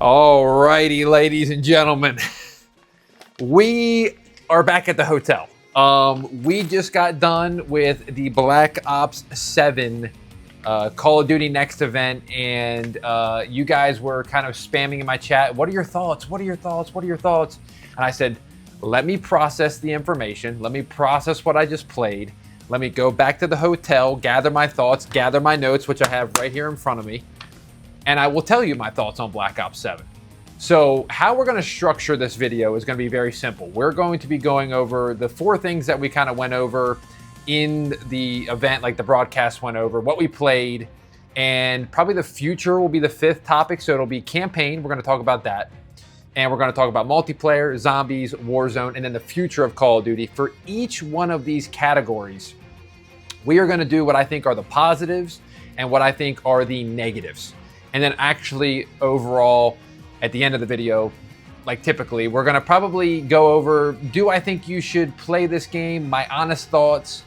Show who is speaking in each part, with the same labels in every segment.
Speaker 1: All righty, ladies and gentlemen, we are back at the hotel. We just got done with the Black Ops 7 Call of Duty Next event, and you guys were kind of spamming in my chat. What are your thoughts? What are your thoughts? What are your thoughts? And I said, let me process the information. Let me process what I just played. Let me go back to the hotel, gather my thoughts, gather my notes, which I have right here in front of me. And I will tell you my thoughts on Black Ops 7. So how we're going to structure this video is going to be very simple. We're going to be going over the 4 things that we kind of went over in the event, like the broadcast went over, what we played, and probably the future will be the 5th topic. So it'll be campaign. We're going to talk about that. And we're going to talk about multiplayer, zombies, Warzone, and then the future of Call of Duty. For each one of these categories, we are going to do what I think are the positives and what I think are the negatives. And then actually overall, at the end of the video, like typically, we're going to probably go over, do I think you should play this game, my honest thoughts,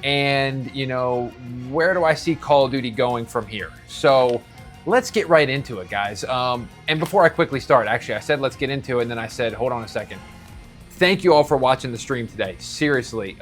Speaker 1: and, you know, where do I see Call of Duty going from here? So let's get right into it, guys. And before I quickly start, actually, I said let's get into it, and then I said, hold on a second. Thank you all for watching the stream today. Seriously,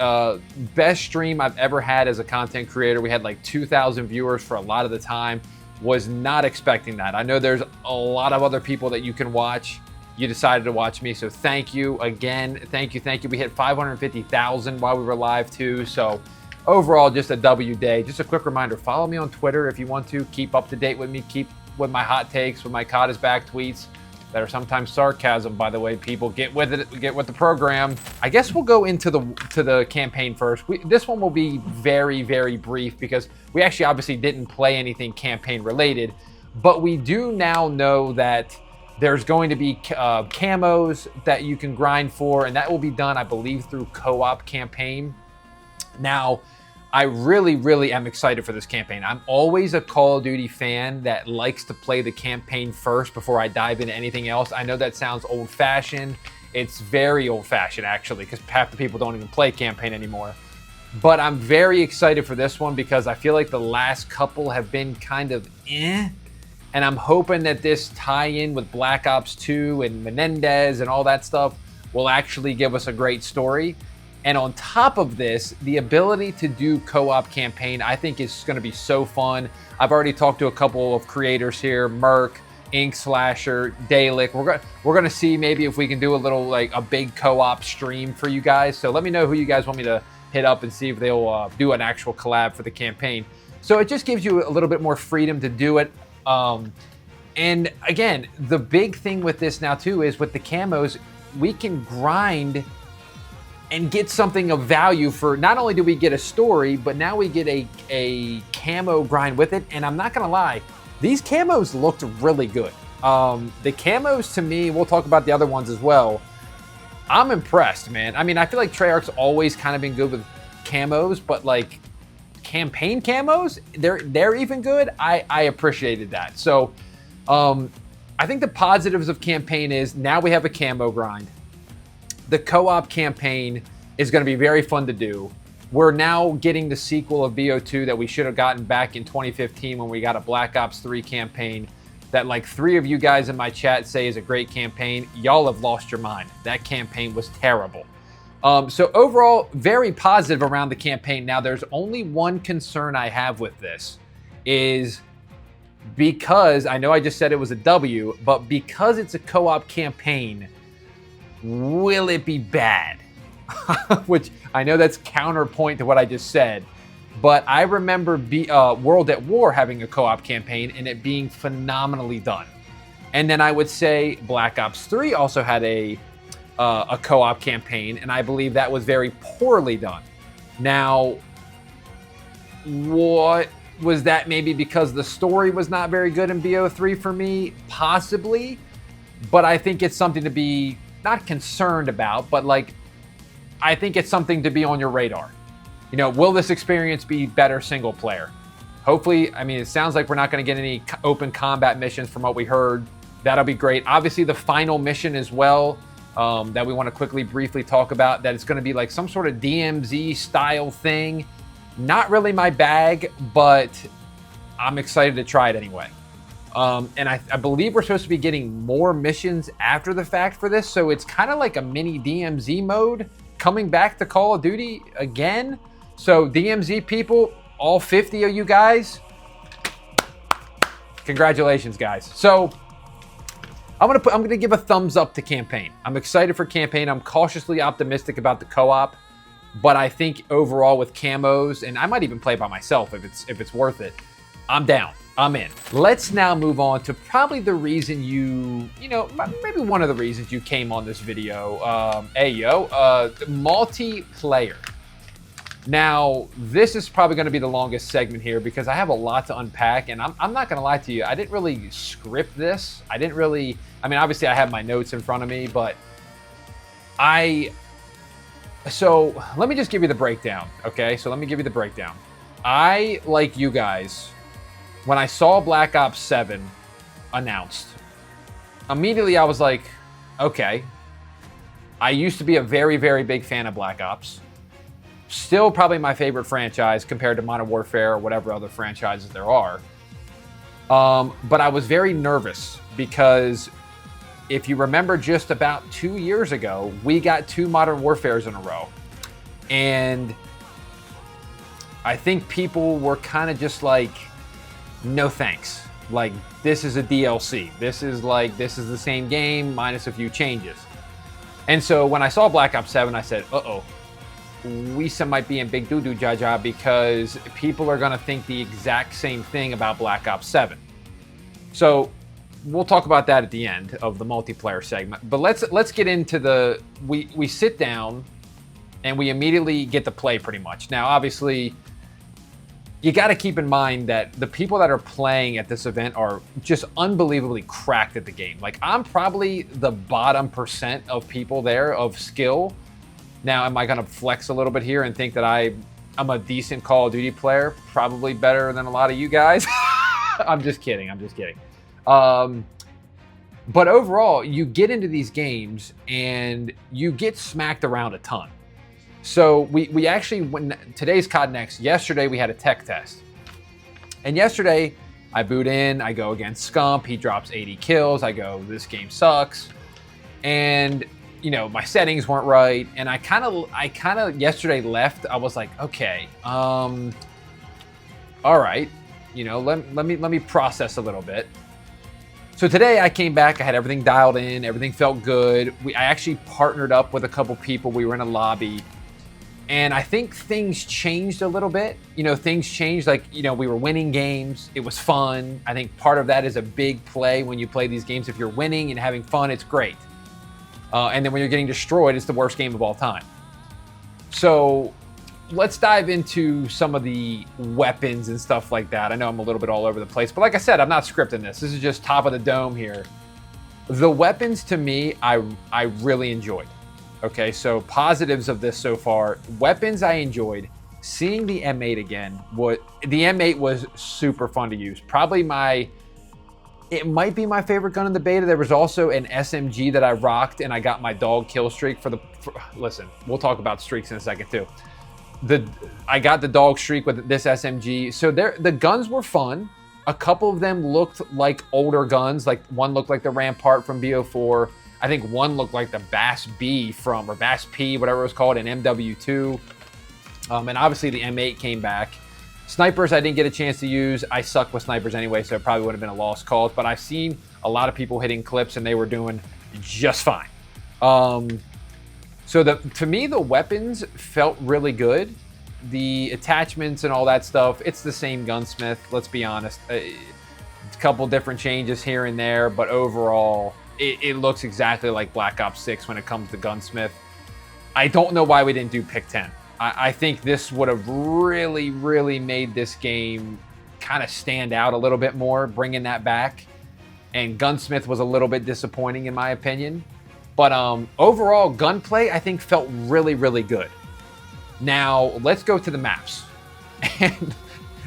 Speaker 1: best stream I've ever had as a content creator. We had like 2,000 viewers for a lot of the time. Was not expecting that. I know there's a lot of other people that you can watch. You decided to watch me, so thank you again. Thank you. We hit 550,000 while we were live too. So overall, just a W day. Just a quick reminder, follow me on Twitter if you want to. Keep up to date with me. Keep with my hot takes, with my COD is back tweets that are sometimes sarcasm, by the way. People get with it, get with the program. I guess we'll go into the campaign first. This one will be very, very brief because we actually obviously didn't play anything campaign related, but we do now know that there's going to be camos that you can grind for, and that will be done, I believe, through co-op campaign. Now, I really, really am excited for this campaign. I'm always a Call of Duty fan that likes to play the campaign first before I dive into anything else. I know that sounds old-fashioned. It's very old-fashioned, actually, because half the people don't even play campaign anymore. But I'm very excited for this one because I feel like the last couple have been kind of eh. And I'm hoping that this tie-in with Black Ops 2 and Menendez and all that stuff will actually give us a great story. And on top of this, the ability to do co-op campaign, I think is going to be so fun. I've already talked to a couple of creators here, Merc, Ink Slasher, Dalek. We're gonna see maybe if we can do a little, like a big co-op stream for you guys. So let me know who you guys want me to hit up and see if they'll do an actual collab for the campaign. So it just gives you a little bit more freedom to do it. And again, the big thing with this now too is with the camos, we can grind and get something of value for, not only do we get a story, but now we get a camo grind with it. And I'm not gonna lie, these camos looked really good. The camos to me, we'll talk about the other ones as well. I'm impressed, man. I mean, I feel like Treyarch's always kind of been good with camos, but like campaign camos, they're even good. I appreciated that. So I think the positives of campaign is now we have a camo grind. The co-op campaign is going to be very fun to do. We're now getting the sequel of BO2 that we should have gotten back in 2015 when we got a Black Ops 3 campaign that like 3 of you guys in my chat say is a great campaign. Y'all have lost your mind. That campaign was terrible. So overall, very positive around the campaign. Now, there's only one concern I have with this is because I know I just said it was a W, but because it's a co-op campaign, will it be bad? Which I know that's counterpoint to what I just said, but I remember World at War having a co-op campaign and it being phenomenally done. And then I would say Black Ops 3 also had a co-op campaign, and I believe that was very poorly done. Now, what was that? Maybe because the story was not very good in BO3 for me? Possibly, but I think it's something to be not concerned about, but like, I think it's something to be on your radar. You know, will this experience be better single player? Hopefully, I mean, it sounds like we're not going to get any open combat missions from what we heard. That'll be great. Obviously, the final mission as well, that we want to quickly, briefly talk about, that it's going to be like some sort of DMZ style thing. Not really my bag, but I'm excited to try it anyway. And I believe we're supposed to be getting more missions after the fact for this. So it's kind of like a mini DMZ mode coming back to Call of Duty again. So DMZ people, all 50 of you guys, congratulations, guys. So I'm gonna give a thumbs up to campaign. I'm excited for campaign. I'm cautiously optimistic about the co-op, but I think overall with camos, and I might even play by myself if it's worth it, I'm down. I'm in. Let's now move on to probably the reason maybe one of the reasons you came on this video. Multiplayer. Now, this is probably gonna be the longest segment here because I have a lot to unpack, and I'm not gonna lie to you, I didn't really script this. Obviously I have my notes in front of me, but so let me just give you the breakdown, okay? So let me give you the breakdown. I, like you guys, when I saw Black Ops 7 announced, immediately I was like, okay. I used to be a very, very big fan of Black Ops. Still probably my favorite franchise compared to Modern Warfare or whatever other franchises there are. But I was very nervous because if you remember just about 2 years ago, we got 2 Modern Warfares in a row. And I think people were kind of just like, no thanks. Like, this is a DLC. This is the same game minus a few changes. And so when I saw Black Ops 7, I said, uh-oh, we might be in big doo-doo jaja because people are gonna think the exact same thing about Black Ops 7. So we'll talk about that at the end of the multiplayer segment. But let's get into we sit down and we immediately get to play pretty much. Now, obviously, you got to keep in mind that the people that are playing at this event are just unbelievably cracked at the game. Like, I'm probably the bottom % of people there of skill. Now, am I going to flex a little bit here and think that I'm a decent Call of Duty player? Probably better than a lot of you guys. I'm just kidding. But overall, you get into these games and you get smacked around a ton. So we actually, when today's COD Next, yesterday we had a tech test. And yesterday I boot in, I go against Scump, he drops 80 kills, I go, this game sucks. And, my settings weren't right. And I kind of yesterday left, I was like, okay, all right, let me process a little bit. So today I came back, I had everything dialed in, everything felt good. I actually partnered up with a couple people, we were in a lobby. And I think things changed a little bit. Things changed. Like, we were winning games. It was fun. I think part of that is a big play when you play these games. If you're winning and having fun, it's great. And then when you're getting destroyed, it's the worst game of all time. So let's dive into some of the weapons and stuff like that. I know I'm a little bit all over the place, but like I said, I'm not scripting this. This is just top of the dome here. The weapons, to me, I really enjoyed. Okay, so positives of this so far. Weapons I enjoyed. Seeing the M8 again. The M8 was super fun to use. Probably it might be my favorite gun in the beta. There was also an SMG that I rocked and I got my dog kill streak listen, we'll talk about streaks in a second too. I got the dog streak with this SMG. So the guns were fun. A couple of them looked like older guns. Like, one looked like the Rampart from BO4. I think one looked like the Bass B or Bass P, whatever it was called, in MW2. And obviously the M8 came back. Snipers I didn't get a chance to use. I suck with snipers anyway, so it probably would have been a lost cause. But I've seen a lot of people hitting clips and they were doing just fine. So to me, the weapons felt really good. The attachments and all that stuff, it's the same gunsmith, let's be honest. A couple different changes here and there, but overall, it looks exactly like Black Ops 6 when it comes to gunsmith. I don't know why we didn't do pick 10. I think this would have really, really made this game kind of stand out a little bit more, bringing that back. And gunsmith was a little bit disappointing in my opinion. But overall, gunplay, I think, felt really, really good. Now, let's go to the maps. And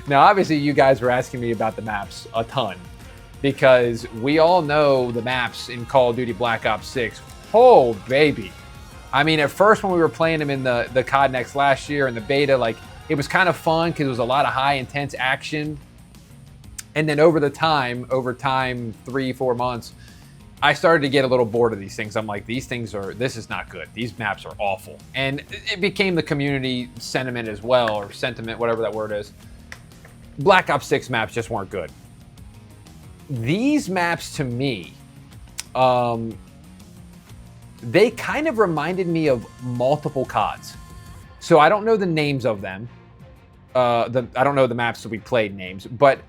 Speaker 1: now, obviously, you guys were asking me about the maps a ton, because we all know the maps in Call of Duty Black Ops 6. Oh, baby. I mean, at first, when we were playing them in the COD Next last year in the beta, like, it was kind of fun because it was a lot of high, intense action. And then over time, 3-4 months, I started to get a little bored of these things. I'm like, this is not good. These maps are awful. And it became the community sentiment as well, or sentiment, whatever that word is. Black Ops 6 maps just weren't good. These maps to me, they kind of reminded me of multiple CODs. So I don't know the names of them. I don't know the maps that we played names, but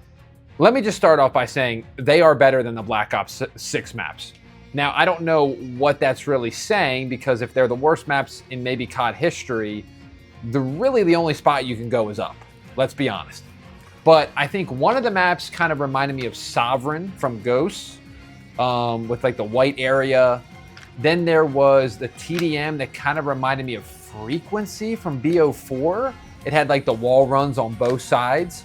Speaker 1: let me just start off by saying they are better than the Black Ops 6 maps. Now, I don't know what that's really saying, because if they're the worst maps in maybe COD history, really the only spot you can go is up. Let's be honest. But I think one of the maps kind of reminded me of Sovereign from Ghosts, with like the white area. Then there was the TDM that kind of reminded me of Frequency from BO4. It had like the wall runs on both sides.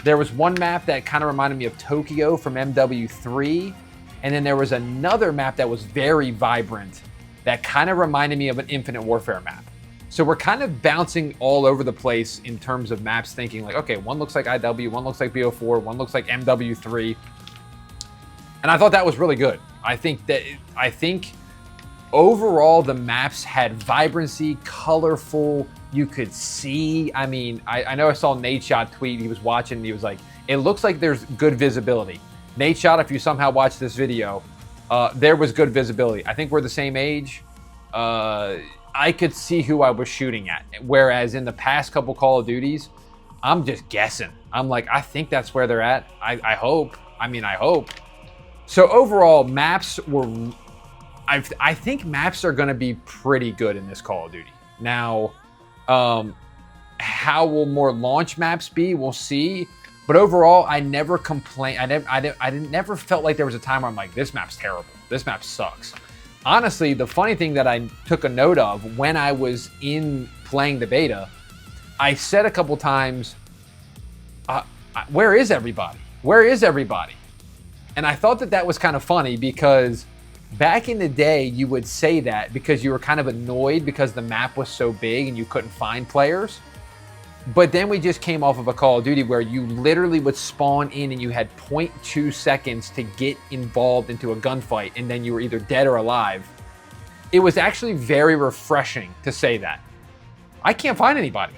Speaker 1: There was one map that kind of reminded me of Tokyo from MW3. And then there was another map that was very vibrant that kind of reminded me of an Infinite Warfare map. So we're kind of bouncing all over the place in terms of maps, thinking like, okay, one looks like IW, one looks like BO4, one looks like MW3. And I thought that was really good. I think overall the maps had vibrancy, colorful, you could see. I mean, I know I saw Nate Shot tweet, he was watching, and he was like, it looks like there's good visibility. Nate Shot, if you somehow watched this video, there was good visibility. I think we're the same age. I could see who I was shooting at. Whereas in the past couple Call of Duties, I'm just guessing. I'm like, I think that's where they're at. I hope. I mean, I hope. So overall, maps were... I think maps are going to be pretty good in this Call of Duty. Now, how will more launch maps be? We'll see. But overall, I never complained. I never felt like there was a time where I'm like, this map's terrible. This map sucks. Honestly, the funny thing that I took a note of when I was playing the beta, I said a couple times, where is everybody? Where is everybody? And I thought that was kind of funny, because back in the day, you would say that because you were kind of annoyed because the map was so big and you couldn't find players. But then we just came off of a Call of Duty where you literally would spawn in and you had 0.2 seconds to get involved into a gunfight, and then you were either dead or alive. It was actually very refreshing to say that. I can't find anybody.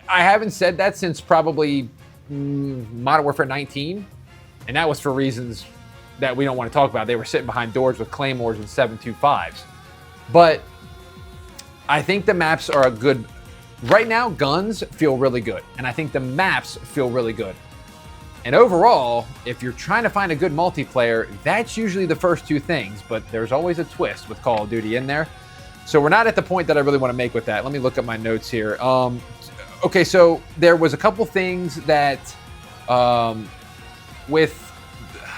Speaker 1: I haven't said that since probably Modern Warfare 19, and that was for reasons that we don't want to talk about. They were sitting behind doors with claymores and 7.25s. But I think the maps are a good... Right now, guns feel really good, and I think the maps feel really good. And overall, if you're trying to find a good multiplayer, that's usually the first two things, but there's always a twist with Call of Duty in there. So we're not at the point that I really want to make with that. Let me look at my notes here. Okay, so there was a couple things that with,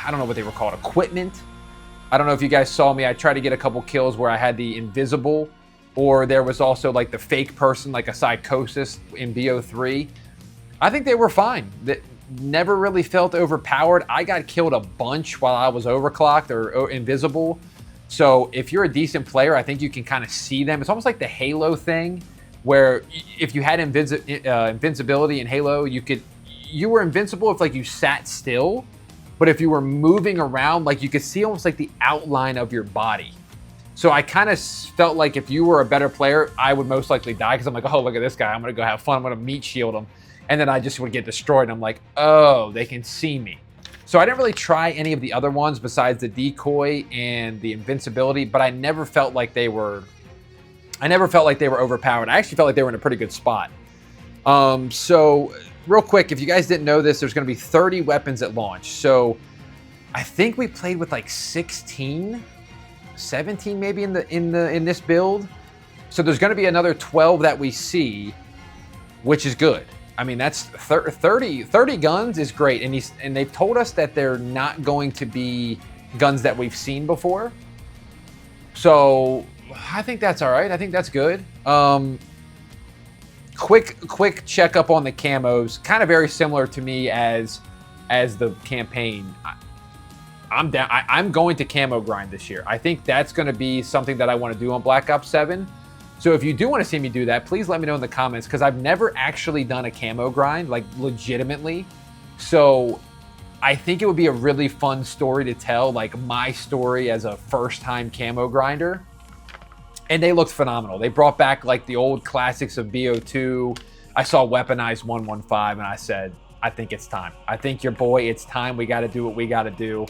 Speaker 1: I don't know what they were called, equipment. I don't know if you guys saw me. I tried to get a couple kills where I had the invisible, or there was also like the fake person, like a psychosis in BO3. I think they were fine. That never really felt overpowered. I got killed a bunch while I was overclocked or invisible. So if you're a decent player, I think you can kind of see them. It's almost like the Halo thing, where if you had invincibility in Halo, you were invincible if like you sat still, but if you were moving around, like you could see almost like the outline of your body. So I kind of felt like if you were a better player, I would most likely die, because I'm like, oh, look at this guy. I'm going to go have fun. I'm going to meat shield him. And then I just would get destroyed. And I'm like, oh, they can see me. So I didn't really try any of the other ones besides the decoy and the invincibility, but I never felt like they were overpowered. I actually felt like they were in a pretty good spot. So real quick, if you guys didn't know this, there's going to be 30 weapons at launch. So I think we played with like 16, 17 maybe in this build. So there's going to be another 12 that we see, which is good. I mean, that's 30 guns is great. And they've told us that they're not going to be guns that we've seen before. So I think that's all right. I think that's good. Quick checkup on the camos, kind of very similar to me as the campaign. I'm down. I'm going to camo grind this year. I think that's going to be something that I want to do on Black Ops 7. So if you do want to see me do that, please let me know in the comments, because I've never actually done a camo grind, like legitimately. So I think it would be a really fun story to tell, like my story as a first-time camo grinder. And they looked phenomenal. They brought back like the old classics of BO2. I saw Weaponized 115 and I said, I think it's time. I think your boy, it's time. We got to do what we got to do.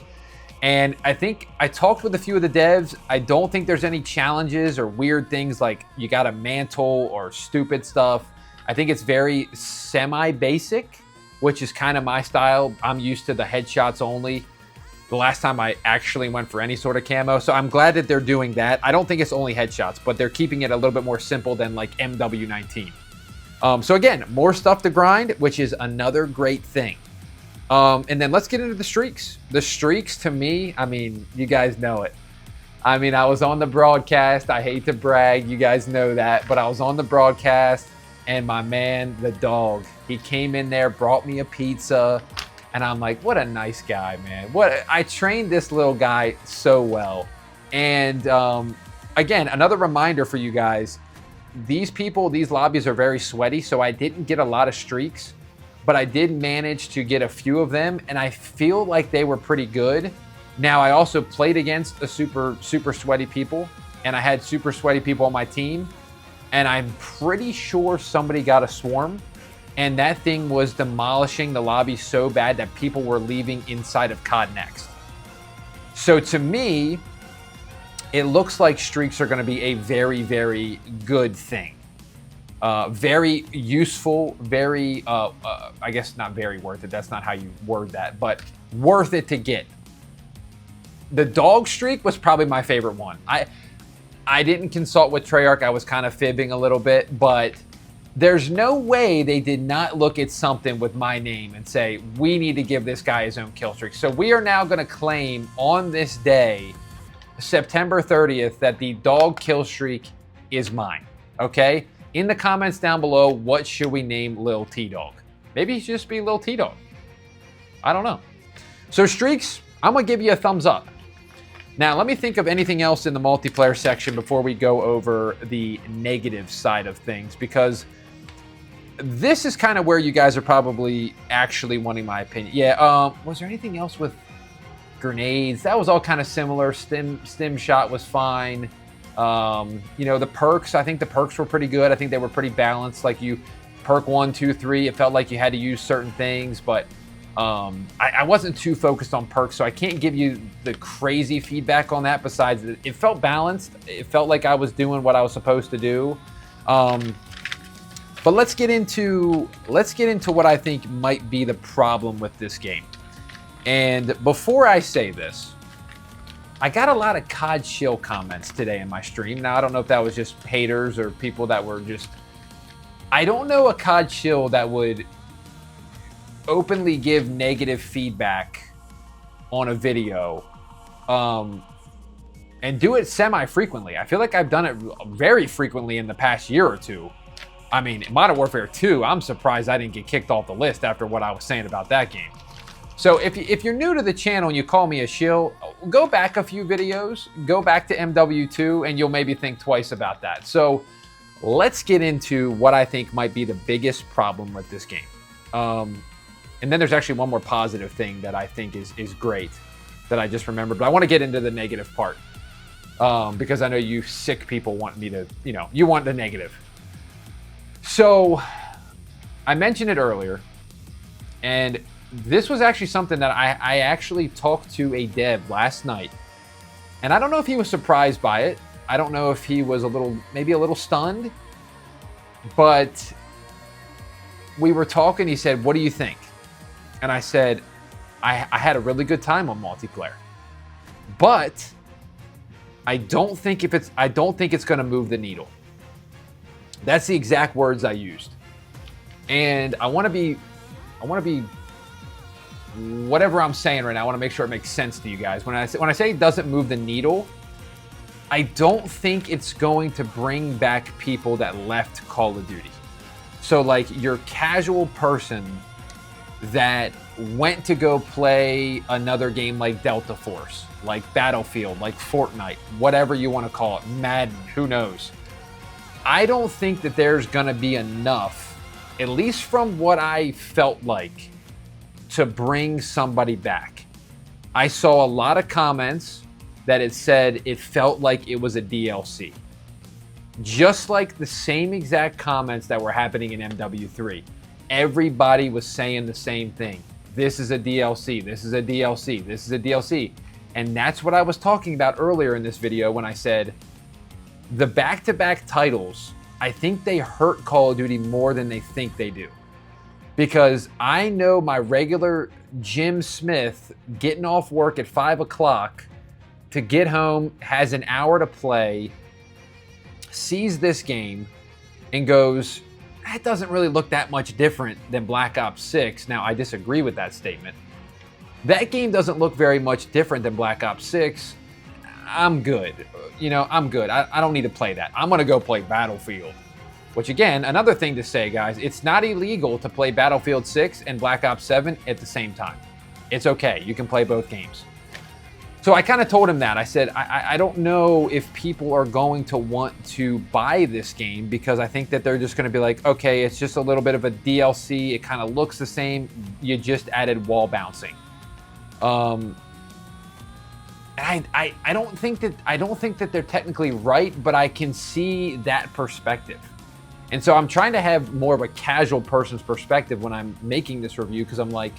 Speaker 1: And I think I talked with a few of the devs. I don't think there's any challenges or weird things like you got a mantle or stupid stuff. I think it's very semi-basic, which is kind of my style. I'm used to the headshots only. The last time I actually went for any sort of camo. So I'm glad that they're doing that. I don't think it's only headshots, but they're keeping it a little bit more simple than like MW19. So again, more stuff to grind, which is another great thing. And then let's get into the streaks. The streaks to me, I mean, you guys know it. I mean, I was on the broadcast. I hate to brag. You guys know that. But I was on the broadcast and my man, the dog, he came in there, brought me a pizza. And I'm like, what a nice guy, man. I trained this little guy so well. And again, another reminder for you guys, these lobbies are very sweaty, so I didn't get a lot of streaks, but I did manage to get a few of them, and I feel like they were pretty good. Now, I also played against a super sweaty people, and I had super sweaty people on my team, and I'm pretty sure somebody got a swarm. And that thing was demolishing the lobby so bad that people were leaving inside of COD Next. So to me, it looks like streaks are going to be a very, very good thing. Very useful, very, I guess not very worth it. That's not how you word that, but worth it to get. The dog streak was probably my favorite one. I didn't consult with Treyarch. I was kind of fibbing a little bit, but there's no way they did not look at something with my name and say, we need to give this guy his own kill streak. So we are now going to claim on this day, September 30th, that the dog kill streak is mine. Okay? In the comments down below, what should we name Lil T-Dog? Maybe he should just be Lil T-Dog. I don't know. So streaks, I'm going to give you a thumbs up. Now, let me think of anything else in the multiplayer section before we go over the negative side of things, because this is kind of where you guys are probably actually wanting my opinion. Yeah, was there anything else with grenades? That was all kind of similar. Stim shot was fine. You know, the perks, I think the perks were pretty good. I think they were pretty balanced. Like you perk 1, 2, 3, it felt like you had to use certain things, but I wasn't too focused on perks, so I can't give you the crazy feedback on that. Besides, it felt balanced. It felt like I was doing what I was supposed to do. But let's get into what I think might be the problem with this game. And before I say this, I got a lot of COD shill comments today in my stream. Now, I don't know if that was just haters or people that were just... I don't know a COD shill that would openly give negative feedback on a video and do it semi-frequently. I feel like I've done it very frequently in the past year or two. I mean, Modern Warfare 2, I'm surprised I didn't get kicked off the list after what I was saying about that game. So if you're new to the channel and you call me a shill, go back a few videos, go back to MW2, and you'll maybe think twice about that. So let's get into what I think might be the biggest problem with this game. And then there's actually one more positive thing that I think is great that I just remembered, but I want to get into the negative part because I know you sick people want me to, you want the negative. So I mentioned it earlier, and this was actually something that I actually talked to a dev last night, and I don't know if he was surprised by it. I don't know if he was maybe a little stunned, but we were talking. He said, "What do you think?" And I said, I had a really good time on multiplayer, but I don't think it's going to move the needle. That's the exact words I used. And I want to be whatever I'm saying right now, I want to make sure it makes sense to you guys. When I say it doesn't move the needle, I don't think it's going to bring back people that left Call of Duty. So like your casual person that went to go play another game like Delta Force, like Battlefield, like Fortnite, whatever you want to call it, Madden, who knows. I don't think that there's going to be enough, at least from what I felt like, to bring somebody back. I saw a lot of comments that it said it felt like it was a DLC. Just like the same exact comments that were happening in MW3. Everybody was saying the same thing. This is a DLC, this is a DLC, this is a DLC. And that's what I was talking about earlier in this video when I said the back-to-back titles, I think they hurt Call of Duty more than they think they do. Because I know my regular Jim Smith getting off work at 5 o'clock to get home, has an hour to play, sees this game and goes, that doesn't really look that much different than Black Ops 6. Now, I disagree with that statement. That game doesn't look very much different than Black Ops 6. I'm good. You know, I'm good. I don't need to play that. I'm going to go play Battlefield. Which, again, another thing to say, guys, it's not illegal to play Battlefield 6 and Black Ops 7 at the same time. It's okay. You can play both games. So I kind of told him that. I said, I don't know if people are going to want to buy this game because I think that they're just going to be like, okay, it's just a little bit of a DLC. It kind of looks the same. You just added wall bouncing. And I don't think that they're technically right, but I can see that perspective. And so I'm trying to have more of a casual person's perspective when I'm making this review, because I'm like,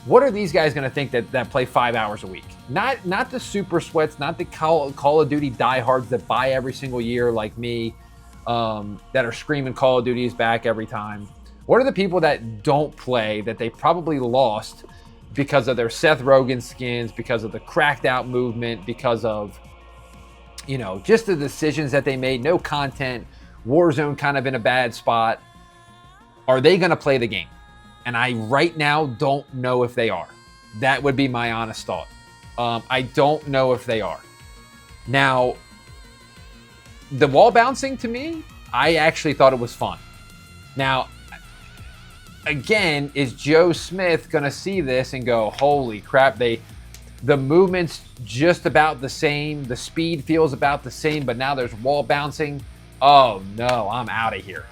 Speaker 1: what are these guys going to think that play 5 hours a week? Not the super sweats, not the Call of Duty diehards that buy every single year like me, that are screaming Call of Duty is back every time. What are the people that don't play, that they probably lost because of their Seth Rogen skins, because of the cracked out movement, because of, you know, just the decisions that they made, no content, Warzone kind of in a bad spot. Are they going to play the game? And I right now don't know if they are. That would be my honest thought. I don't know if they are. Now, the wall bouncing, to me, I actually thought it was fun. Now, again, is Joe Smith going to see this and go, holy crap, the movement's just about the same, the speed feels about the same, but now there's wall bouncing? Oh no, I'm out of here.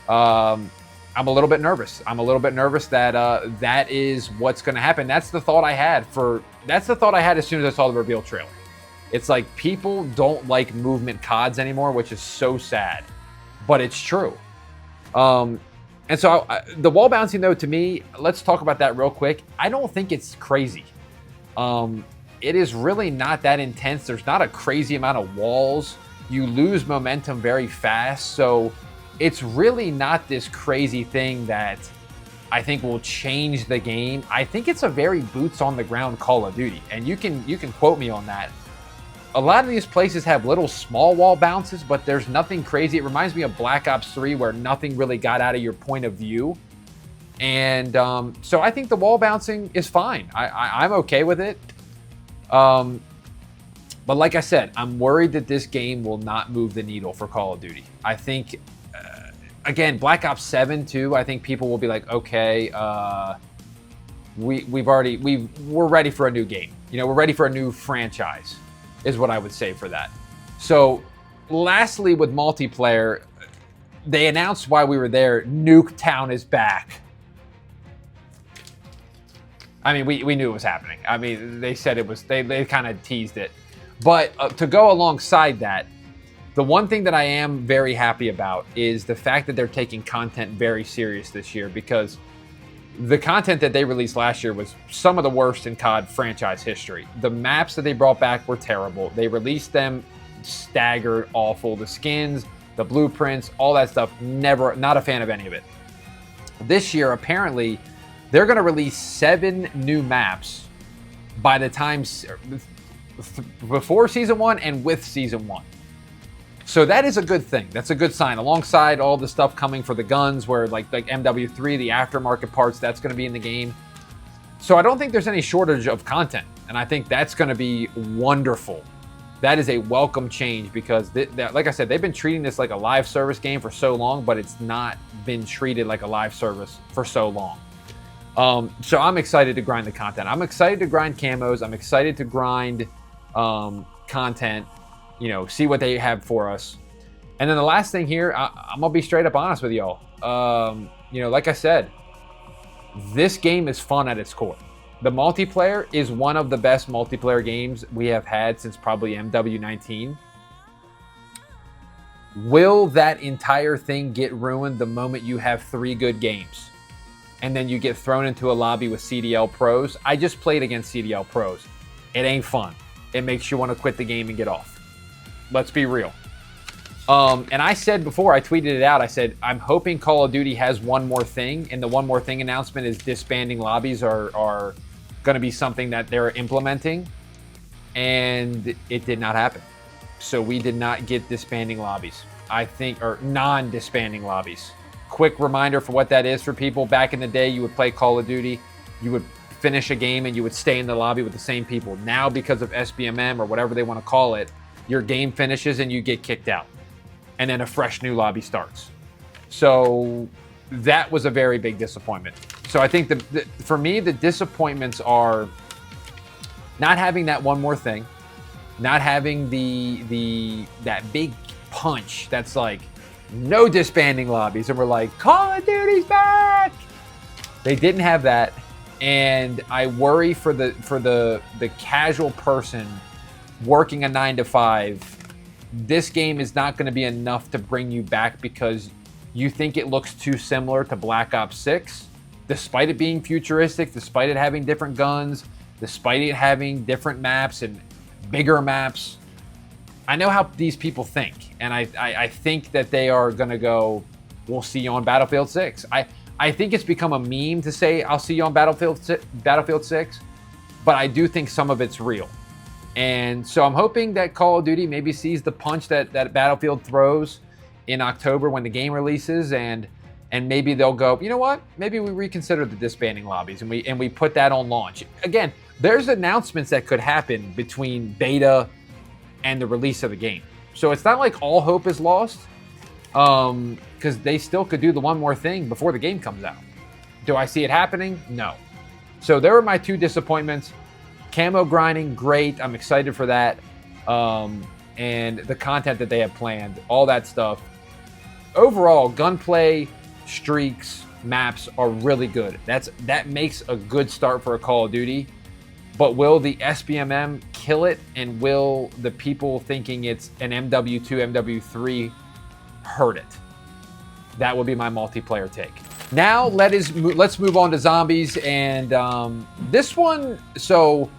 Speaker 1: I'm a little bit nervous. I'm a little bit nervous that that is what's going to happen. That's the thought I had as soon as I saw the reveal trailer. It's like people don't like movement CODs anymore, which is so sad, but it's true. And so the wall bouncing, though, to me, let's talk about that real quick. I don't think it's crazy. It is really not that intense. There's not a crazy amount of walls. You lose momentum very fast, so it's really not this crazy thing that I think will change the game. I think it's a very boots on the ground Call of Duty, and you can quote me on that. A lot of these places have little small wall bounces, but there's nothing crazy. It reminds me of Black Ops 3, where nothing really got out of your point of view. And so I think the wall bouncing is fine. I'm okay with it. But like I said, I'm worried that this game will not move the needle for Call of Duty. I think, again, Black Ops 7 too, I think people will be like, okay, we're ready for a new game. You know, we're ready for a new franchise, is what I would say for that. So lastly, with multiplayer, they announced while we were there, Nuketown is back. I mean, we knew it was happening. I mean, they said it was, they kind of teased it. But to go alongside that, the one thing that I am very happy about is the fact that they're taking content very serious this year, because the content that they released last year was some of the worst in COD franchise history. The maps that they brought back were terrible. They released them staggered, awful. The skins, the blueprints, all that stuff, not a fan of any of it. This year, apparently, they're going to release 7 new maps by the time before Season 1 and with Season 1. So that is a good thing. That's a good sign. Alongside all the stuff coming for the guns, where like MW3, the aftermarket parts, that's going to be in the game. So I don't think there's any shortage of content. And I think that's going to be wonderful. That is a welcome change, because like I said, they've been treating this like a live service game for so long, but it's not been treated like a live service for so long. So I'm excited to grind the content. I'm excited to grind camos. I'm excited to grind content, you know, see what they have for us. And then the last thing here, I'm gonna be straight up honest with y'all. You know, like I said, This game is fun at its core. The multiplayer is one of the best multiplayer games we have had since probably MW19. Will that entire thing get ruined the moment you have 3 good games and then you get thrown into a lobby with CDL pros? I just played against CDL pros. It ain't fun. It makes you want to quit the game and get off. Let's be real. And I said before, I tweeted it out, I said, I'm hoping Call of Duty has one more thing, and the one more thing announcement is disbanding lobbies are going to be something that they're implementing, and it did not happen. So we did not get disbanding lobbies, I think, or non-disbanding lobbies. Quick reminder for what that is for people. Back in the day, you would play Call of Duty, you would finish a game, and you would stay in the lobby with the same people. Now, because of SBMM or whatever they want to call it, your game finishes and you get kicked out. And then a fresh new lobby starts. So that was a very big disappointment. So I think for me, the disappointments are not having that one more thing, not having that big punch that's like no disbanding lobbies, and we're like, Call of Duty's back. They didn't have that, and I worry for the casual person working a 9 to 5. This game is not going to be enough to bring you back because you think it looks too similar to Black Ops 6, despite it being futuristic, despite it having different guns, despite it having different maps and bigger maps. I know how these people think, and I think that they are going to go, we'll see you on Battlefield 6. I think it's become a meme to say, I'll see you on Battlefield 6, but I do think some of it's real. And so I'm hoping that Call of Duty maybe sees the punch that Battlefield throws in October when the game releases, and maybe they'll go, you know what? Maybe we reconsider the disbanding lobbies and we put that on launch. Again, there's announcements that could happen between beta and the release of the game. So it's not like all hope is lost, because they still could do the one more thing before the game comes out. Do I see it happening? No. So there were my 2 disappointments. Camo grinding, great. I'm excited for that. And the content that they have planned, all that stuff. Overall, gunplay, streaks, maps are really good. That makes a good start for a Call of Duty. But will the SBMM kill it? And will the people thinking it's an MW2, MW3 hurt it? That would be my multiplayer take. Now let's move on to zombies. And this one, so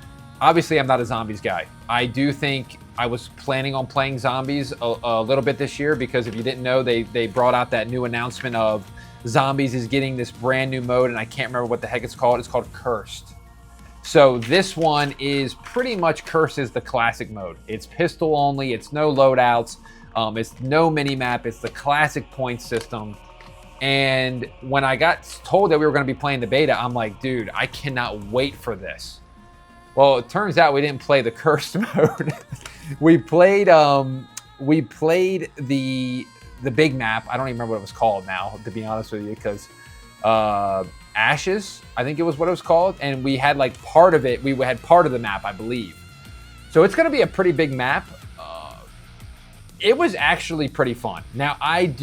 Speaker 1: obviously I'm not a zombies guy. I do think I was planning on playing zombies a little bit this year, because if you didn't know, they brought out that new announcement of zombies is getting this brand new mode, and I can't remember what the heck it's called. It's called Cursed. So this one is pretty much Cursed is the classic mode. It's pistol only, it's no loadouts, it's no mini-map, it's the classic point system. And when I got told that we were going to be playing the beta, I'm like, dude, I cannot wait for this. Well, it turns out we didn't play the Cursed mode. we played the big map. I don't even remember what it was called now, to be honest with you, because Ashes, I think it was what it was called, and we had like part of it. We had part of the map, I believe. So it's going to be a pretty big map. It was actually pretty fun. Now I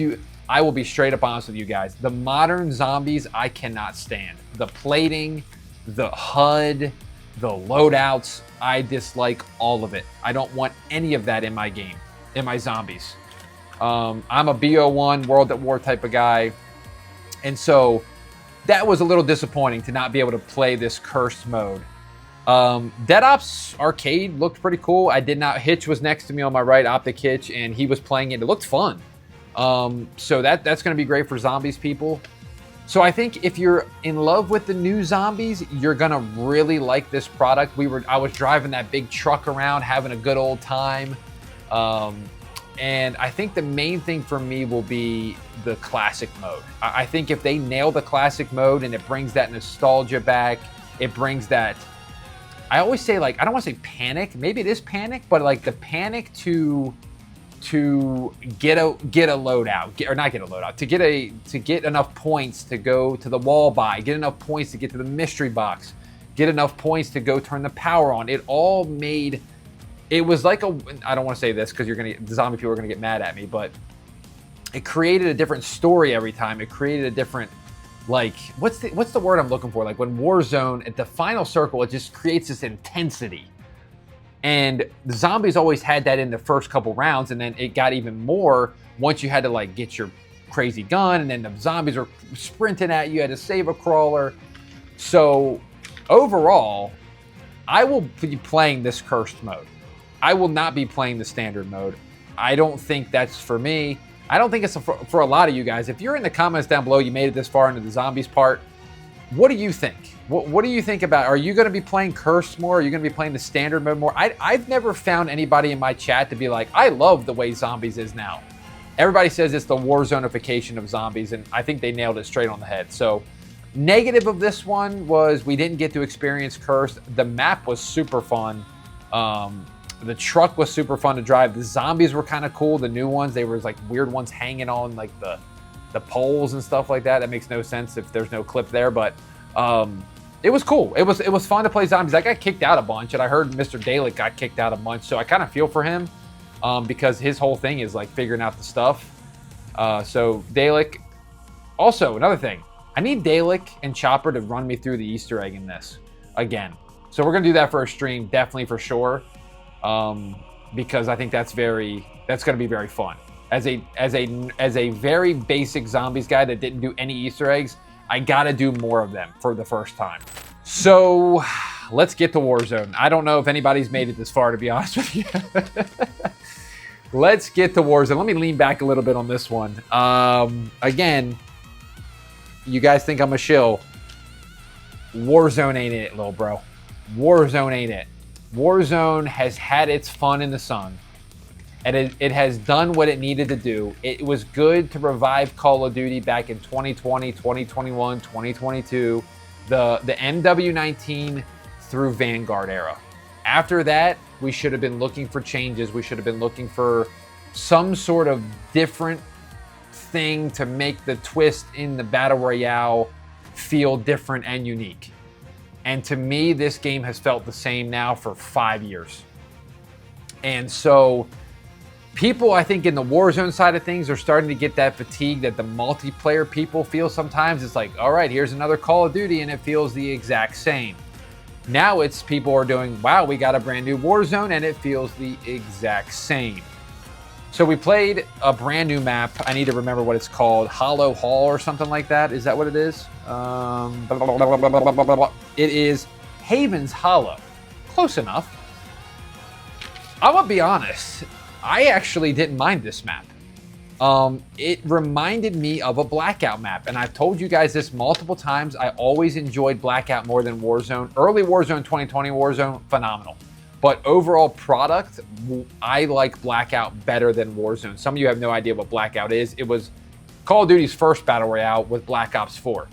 Speaker 1: will be straight up honest with you guys. The modern zombies, I cannot stand. The plating, the HUD, the loadouts, I dislike all of it. I don't want any of that in my game, in my zombies. I'm a BO1, World at War type of guy. And so that was a little disappointing to not be able to play this Cursed mode. Dead Ops Arcade looked pretty cool. Hitch was next to me on my right, Optic Hitch, and he was playing it. It looked fun. So that's going to be great for zombies people. So I think if you're in love with the new zombies, you're going to really like this product. I was driving that big truck around, having a good old time. And I think the main thing for me will be the classic mode. I think if they nail the classic mode and it brings that nostalgia back, it brings that, I always say, like, I don't want to say panic. Maybe it is panic, but like the panic to get a loadout, or not get a loadout, to get enough points to go to the wall buy, get enough points to get to the mystery box, get enough points to go turn the power on. It all made, it was like I don't want to say this because the zombie people are gonna get mad at me, but it created a different story every time. It created a different like, what's the word I'm looking for? Like when Warzone at the final circle, it just creates this intensity. And the zombies always had that in the first couple rounds, and then it got even more once you had to like get your crazy gun, and then the zombies are sprinting at you, you had to save a crawler. So overall, I will be playing this cursed mode. I will not be playing the standard mode. I don't think that's for me. I don't think it's for a lot of you guys. If you're in the comments down below, you made it this far into the zombies part, what do you think? What do you think about, are you going to be playing cursed more? Are you going to be playing the standard mode more? I've never found anybody in my chat to be like, I love the way zombies is now. Everybody says it's the Warzone-ification of zombies, and I think they nailed it straight on the head. So negative of this one was we didn't get to experience cursed. The map was super fun. The truck was super fun to drive. The zombies were kind of cool. The new ones, they were like weird ones hanging on like the poles and stuff like that. That makes no sense if there's no clip there, but it was cool. It was fun to play zombies. I got kicked out a bunch, and I heard Mr. Dalek got kicked out a bunch, so I kind of feel for him because his whole thing is like figuring out the stuff. So Dalek. Also, another thing, I need Dalek and Chopper to run me through the Easter egg in this again. So we're gonna do that for a stream, definitely for sure, because I think that's gonna be very fun. As a very basic zombies guy that didn't do any Easter eggs, I gotta do more of them for the first time. So let's get to Warzone. I don't know if anybody's made it this far, to be honest with you. Let's get to Warzone. Let me lean back a little bit on this one. Again, you guys think I'm a shill. Warzone ain't it, little bro. Warzone ain't it. Warzone has had its fun in the sun. And it has done what it needed to do. It was good to revive Call of Duty back in 2020, 2021, 2022, the MW19 through Vanguard era. After that, we should have been looking for changes. We should have been looking for some sort of different thing to make the twist in the Battle Royale feel different and unique. And to me, this game has felt the same now for 5 years. And so people, I think, in the Warzone side of things are starting to get that fatigue that the multiplayer people feel sometimes. It's like, all right, here's another Call of Duty, and it feels the exact same. Now it's people are doing, wow, we got a brand new Warzone, and it feels the exact same. So we played a brand new map. I need to remember what it's called. Hollow Hall or something like that. Is that what it is? It is Haven's Hollow. Close enough. I'm going to be honest. I actually didn't mind this map. It reminded me of a Blackout map, and I've told you guys this multiple times. I always enjoyed Blackout more than Warzone. Early Warzone, 2020 Warzone, phenomenal. But overall product, I like Blackout better than Warzone. Some of you have no idea what Blackout is. It was Call of Duty's first Battle Royale with Black Ops 4.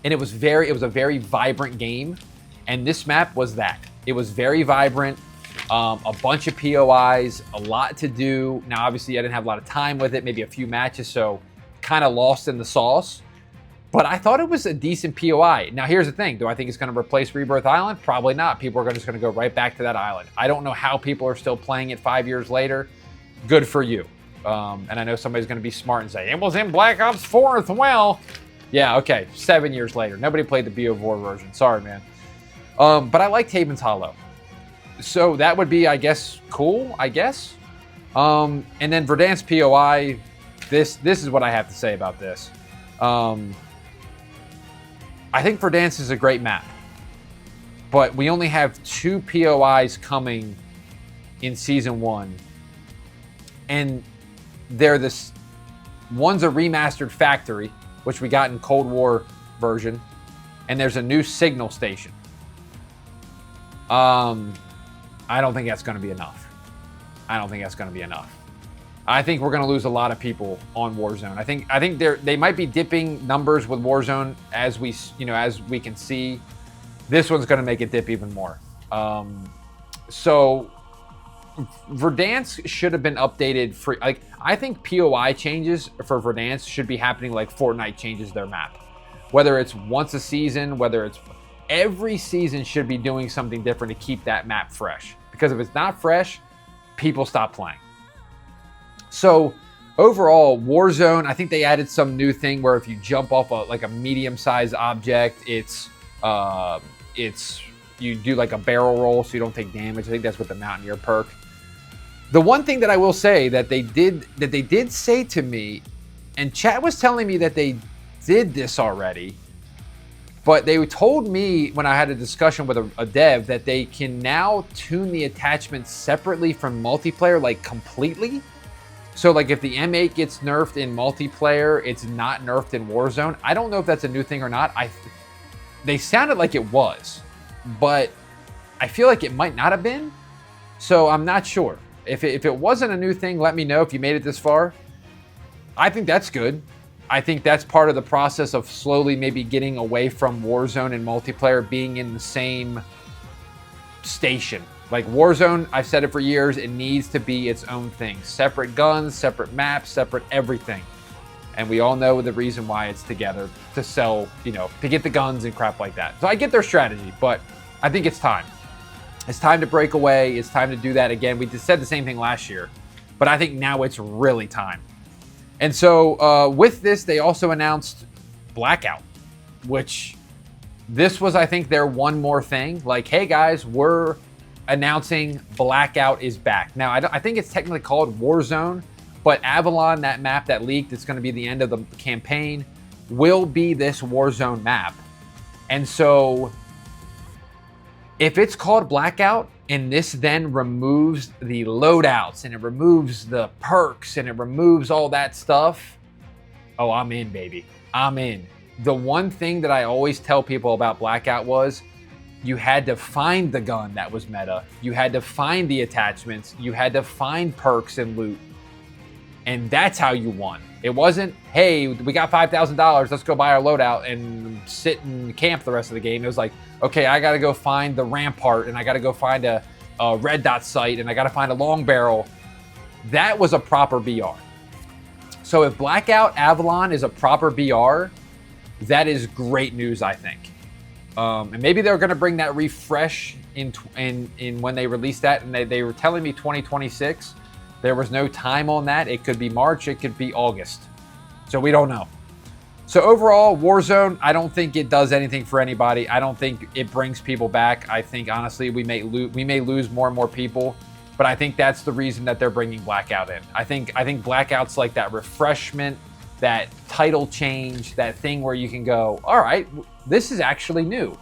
Speaker 1: And it was a very vibrant game, and this map was that. It was very vibrant. A bunch of POIs, a lot to do. Now, obviously, I didn't have a lot of time with it, maybe a few matches, so kind of lost in the sauce. But I thought it was a decent POI. Now, here's the thing. Do I think it's going to replace Rebirth Island? Probably not. People are just going to go right back to that island. I don't know how people are still playing it 5 years later. Good for you. And I know somebody's going to be smart and say, it was in Black Ops 4 as well. Yeah, okay. 7 years later. Nobody played the BO4 version. Sorry, man. But I liked Haven's Hollow. So that would be, I guess, cool, I guess. And then Verdansk POI, this is what I have to say about this. I think Verdansk is a great map. But we only have 2 POIs coming in Season 1. And they're this... One's a remastered factory, which we got in Cold War version. And there's a new signal station. I don't think that's going to be enough. I don't think that's going to be enough. I think we're going to lose a lot of people on Warzone. I think they might be dipping numbers with Warzone as we can see. This one's going to make it dip even more. So Verdansk should have been updated for, like, I think POI changes for Verdansk should be happening like Fortnite changes their map. Whether it's once a season, whether it's every season should be doing something different to keep that map fresh. Because if it's not fresh, people stop playing. So overall, Warzone, I think they added some new thing where if you jump off like a medium-sized object, it's you do like a barrel roll so you don't take damage. I think that's with the Mountaineer perk. The one thing that I will say that they did say to me, and chat was telling me that they did this already, but they told me when I had a discussion with a dev that they can now tune the attachments separately from multiplayer, like completely. So like if the M8 gets nerfed in multiplayer, it's not nerfed in Warzone. I don't know if that's a new thing or not. They sounded like it was, but I feel like it might not have been. So I'm not sure. If it wasn't a new thing, let me know if you made it this far. I think that's good. I think that's part of the process of slowly maybe getting away from Warzone and multiplayer being in the same station. Like Warzone, I've said it for years, it needs to be its own thing. Separate guns, separate maps, separate everything. And we all know the reason why it's together, to sell, you know, to get the guns and crap like that. So I get their strategy, but I think it's time. It's time to break away. It's time to do that again. We just said the same thing last year, but I think now it's really time. And so with this, they also announced Blackout, which this was, I think, their one more thing. Like, hey guys, we're announcing Blackout is back. Now, I think it's technically called Warzone, but Avalon, that map that leaked, it's going to be the end of the campaign, will be this Warzone map. And so if it's called Blackout and this then removes the loadouts and it removes the perks and it removes all that stuff, oh, I'm in, baby. I'm in. The one thing that I always tell people about Blackout was you had to find the gun that was meta. You had to find the attachments. You had to find perks and loot. And that's how you won. It wasn't, hey, we got $5,000, let's go buy our loadout and sit and camp the rest of the game. It was like, okay, I gotta go find the rampart and I gotta go find a red dot sight and I gotta find a long barrel. That was a proper BR. So if Blackout Avalon is a proper BR, that is great news, I think. And maybe they're gonna bring that refresh in when they release that, and they were telling me 2026. There was no time on that. It could be March, it could be August. So we don't know. So overall, Warzone, I don't think it does anything for anybody. I don't think it brings people back. I think, honestly, we may lose more and more people. But I think that's the reason that they're bringing Blackout in. I think Blackout's like that refreshment, that title change, that thing where you can go, all right, this is actually new.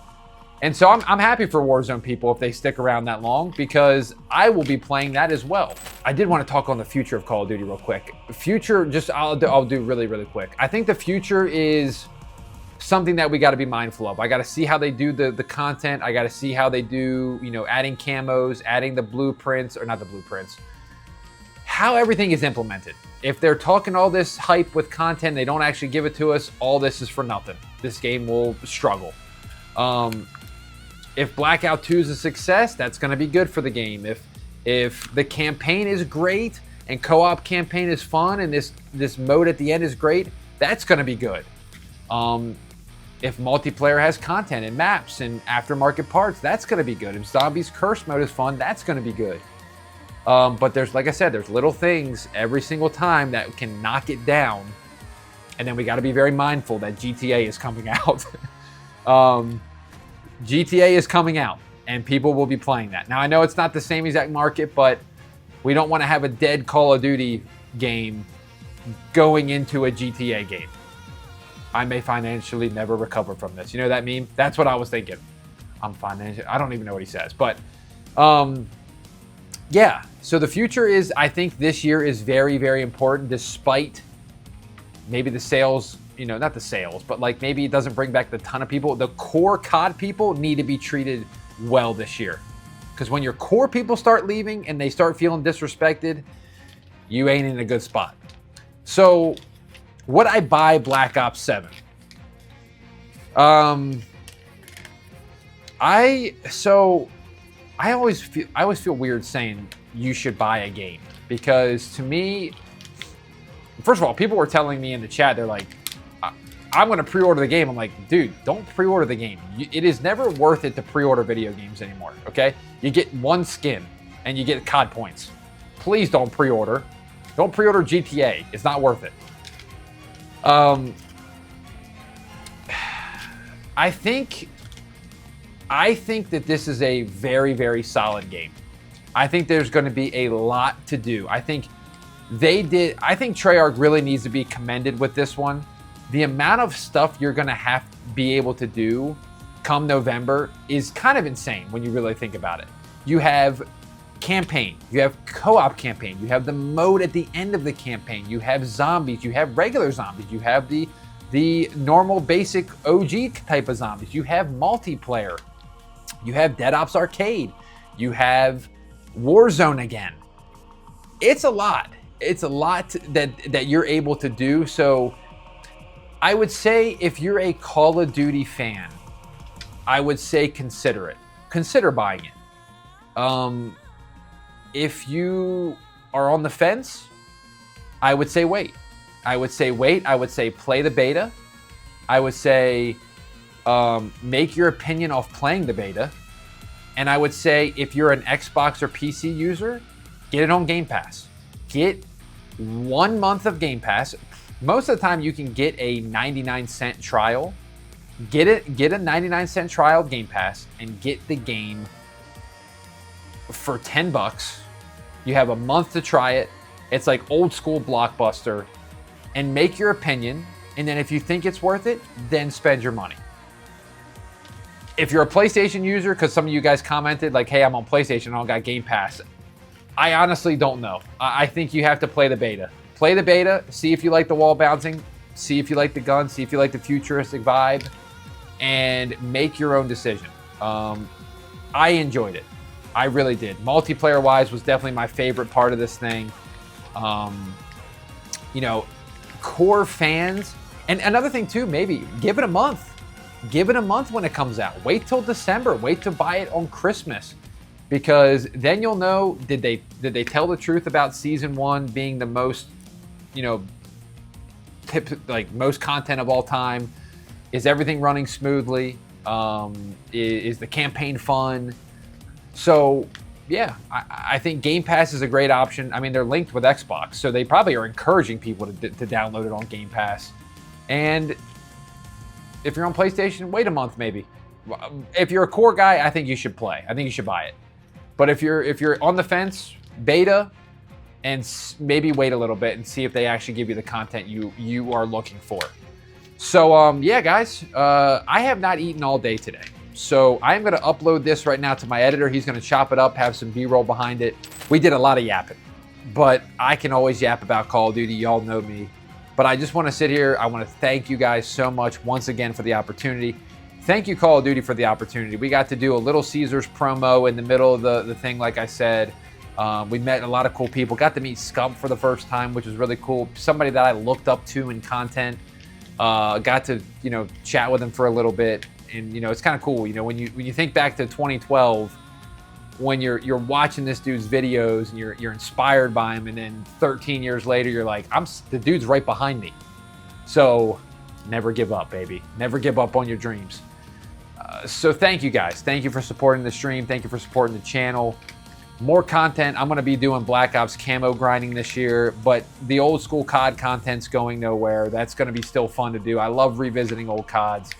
Speaker 1: And so I'm happy for Warzone people if they stick around that long, because I will be playing that as well. I did want to talk on the future of Call of Duty real quick. Future, I'll do really, really quick. I think the future is something that we got to be mindful of. I got to see how they do the content. I got to see how they do, you know, adding camos, adding the blueprints, or not the blueprints, how everything is implemented. If they're talking all this hype with content, they don't actually give it to us, all this is for nothing. This game will struggle. If Blackout 2 is a success, that's going to be good for the game. If the campaign is great and co-op campaign is fun and this mode at the end is great, that's going to be good. If multiplayer has content and maps and aftermarket parts, that's going to be good. If Zombies Curse mode is fun, that's going to be good. But there's, like I said, there's little things every single time that can knock it down. And then we got to be very mindful that GTA is coming out. GTA is coming out and people will be playing that. Now, I know it's not the same exact market, but we don't want to have a dead Call of Duty game going into a GTA game. I may financially never recover from this. You know that meme? That's what I was thinking. I don't even know what he says, but yeah. So the future is, I think this year is very, very important, despite maybe the sales, you know, not the sales, but like maybe it doesn't bring back the ton of people. The core COD people need to be treated well this year. Because when your core people start leaving and they start feeling disrespected, you ain't in a good spot. So would I buy Black Ops 7? I always feel weird saying you should buy a game, because to me, first of all, people were telling me in the chat, they're like, I'm going to pre-order the game. I'm like, dude, don't pre-order the game. It is never worth it to pre-order video games anymore, okay? You get one skin and you get COD points. Please don't pre-order. Don't pre-order GTA. It's not worth it. I think that this is a very, very solid game. I think there's going to be a lot to do. I think Treyarch really needs to be commended with this one. The amount of stuff you're going to have to be able to do come November is kind of insane when you really think about it. You have campaign, you have co-op campaign, you have the mode at the end of the campaign, you have zombies, you have regular zombies, you have the normal basic OG type of zombies, you have multiplayer, you have Dead Ops Arcade, you have Warzone again. It's a lot. It's a lot that you're able to do. So I would say if you're a Call of Duty fan, I would say consider it. Consider buying it. If you are on the fence, I would say wait. I would say wait. I would say play the beta. I would say make your opinion off playing the beta. And I would say if you're an Xbox or PC user, get it on Game Pass. Get 1 month of Game Pass. Most of the time you can get a 99-cent trial. Get a 99-cent trial of Game Pass and get the game for $10. You have a month to try it. It's like old school Blockbuster, and make your opinion. And then if you think it's worth it, then spend your money. If you're a PlayStation user, because some of you guys commented like, hey, I'm on PlayStation, I don't got Game Pass. I honestly don't know. I think you have to play the beta. Play the beta, see if you like the wall bouncing, see if you like the gun, see if you like the futuristic vibe, and make your own decision. I enjoyed it. I really did. Multiplayer-wise was definitely my favorite part of this thing. You know, core fans. And another thing too, maybe give it a month. Give it a month when it comes out. Wait till December. Wait to buy it on Christmas. Because then you'll know, did they tell the truth about season 1 being the most, you know, most content of all time? Is everything running smoothly? Is the campaign fun? So yeah, I think Game Pass is a great option. I mean, they're linked with Xbox, so they probably are encouraging people to download it on Game Pass. And if you're on PlayStation, wait a month maybe. If you're a core guy, I think you should play. I think you should buy it. But if you're on the fence, beta, and maybe wait a little bit and see if they actually give you the content you are looking for. So yeah, guys, I have not eaten all day today. So I'm going to upload this right now to my editor. He's going to chop it up, have some B-roll behind it. We did a lot of yapping, but I can always yap about Call of Duty. Y'all know me. But I just want to sit here. I want to thank you guys so much once again for the opportunity. Thank you, Call of Duty, for the opportunity. We got to do a Little Caesars promo in the middle of the thing, like I said. We met a lot of cool people. Got to meet Scump for the first time, which was really cool. Somebody that I looked up to in content. Got to, you know, chat with him for a little bit. And, you know, it's kind of cool. You know, when you think back to 2012, when you're watching this dude's videos and you're inspired by him, and then 13 years later, you're like, the dude's right behind me. So never give up, baby. Never give up on your dreams. So thank you guys. Thank you for supporting the stream. Thank you for supporting the channel. More content. I'm going to be doing Black Ops camo grinding this year, but the old school COD content's going nowhere. That's going to be still fun to do. I love revisiting old CODs.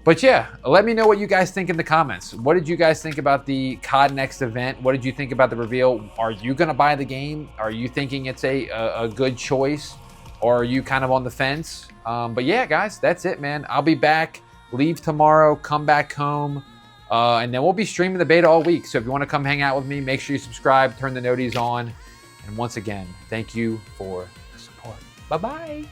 Speaker 1: But yeah, let me know what you guys think in the comments. What did you guys think about the COD Next event? What did you think about the reveal? Are you going to buy the game? Are you thinking it's a good choice? Or are you kind of on the fence? But yeah, guys, that's it, man. I'll be back. Leave tomorrow. Come back home. And then we'll be streaming the beta all week. So if you want to come hang out with me, make sure you subscribe, turn the noties on. And once again, thank you for the support. Bye-bye.